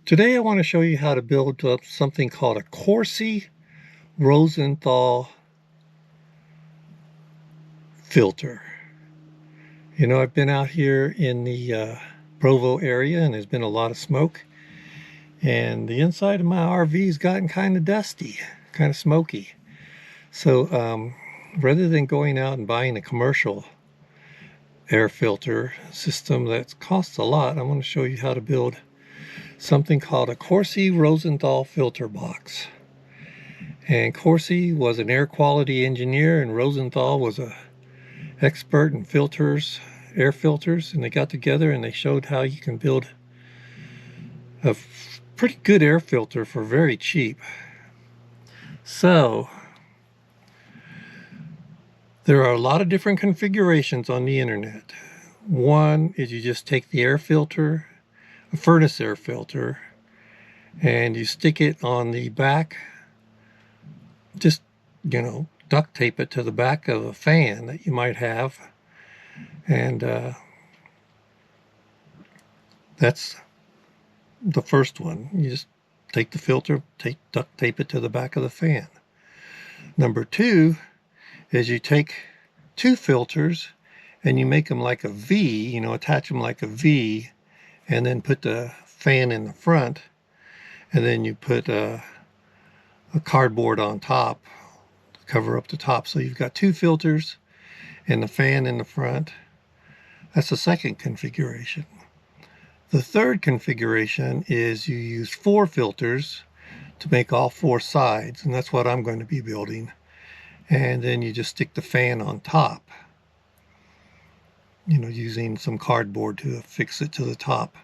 Today I want to show you how to build up something called a Corsi Rosenthal filter. You know, I've been out here in the Provo area and there's been a lot of smoke, and the inside of my RV's gotten kind of dusty, kind of smoky. So rather than going out and buying a commercial air filter system that costs a lot, I want to show you how to build something called a Corsi Rosenthal filter box. And Corsi was an air quality engineer, and Rosenthal was a expert in filters, air filters, and they got together and they showed how you can build a pretty good air filter for very cheap. So there are a lot of different configurations on the internet. One is you just take the air filter, a furnace air filter, and you stick it on the back, just, you know, duct tape it to the back of a fan that you might have, and that's the first one. You just take the filter, duct tape it to the back of the fan. Number two is you take two filters and you make them like a V, you know, attach them like a V, and then put the fan in the front, and then you put a cardboard on top, cover up the top, so you've got two filters and the fan in the front. That's the second configuration. The third configuration is you use four filters to make all four sides, and that's what I'm going to be building. And then you just stick the fan on top, you know, using some cardboard to affix it to the top.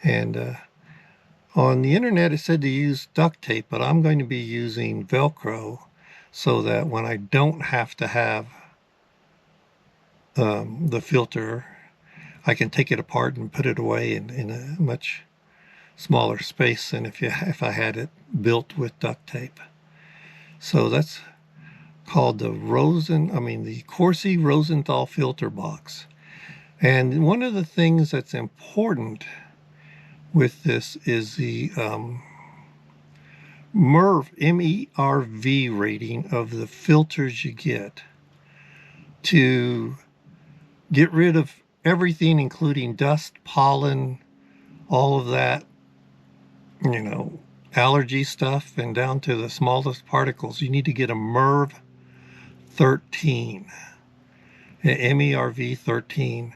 And on the internet it said to use duct tape, but I'm going to be using Velcro, so that when I don't have to have the filter, I can take it apart and put it away in a much smaller space than if I had it built with duct tape. So that's called the Corsi Rosenthal filter box. And one of the things that's important with this is the MERV rating of the filters you get, to get rid of everything, including dust, pollen, all of that, you know, allergy stuff, and down to the smallest particles. You need to get a MERV 13, MERV 13.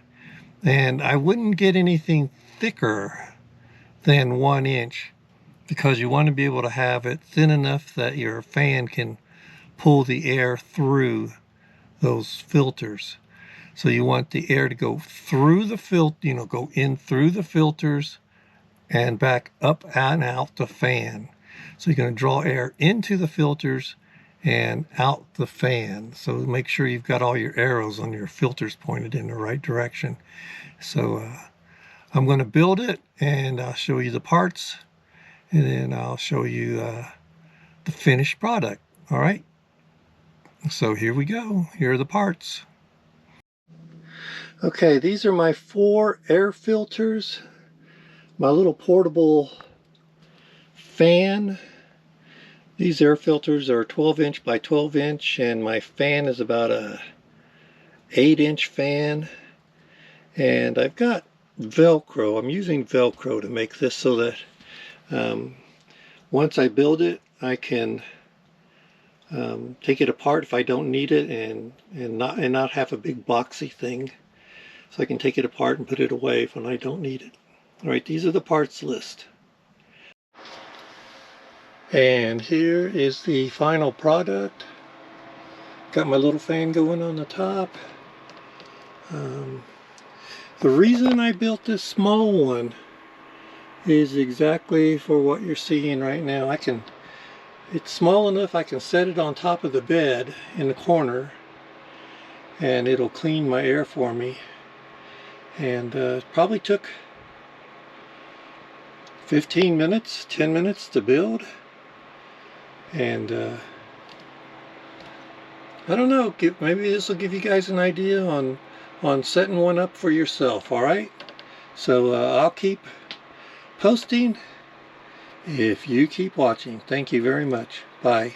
And I wouldn't get anything thicker than 1 inch, because you want to be able to have it thin enough that your fan can pull the air through those filters. So you want the air to go through the filter, you know, go in through the filters and back up and out the fan. So you're going to draw air into the filters and out the fan. So make sure you've got all your arrows on your filters pointed in the right direction. So I'm going to build it, and I'll show you the parts, and then I'll show you the finished product. All right, so here we go. Here are the parts. Okay, these are my 4 air filters, my little portable fan. These air filters are 12-inch by 12-inch, and my fan is about a 8-inch fan. And I've got Velcro. I'm using Velcro to make this so that once I build it, I can take it apart if I don't need it, and not have a big boxy thing. So I can take it apart and put it away when I don't need it. All right, these are the parts list. And here is the final product. Got my little fan going on the top. The reason I built this small one is exactly for what you're seeing right now. It's small enough I can set it on top of the bed in the corner, and it'll clean my air for me. And it probably took 15 minutes, 10 minutes to build. And I don't know, maybe this will give you guys an idea on setting one up for yourself. All right, so I'll keep posting if you keep watching. Thank you very much. Bye.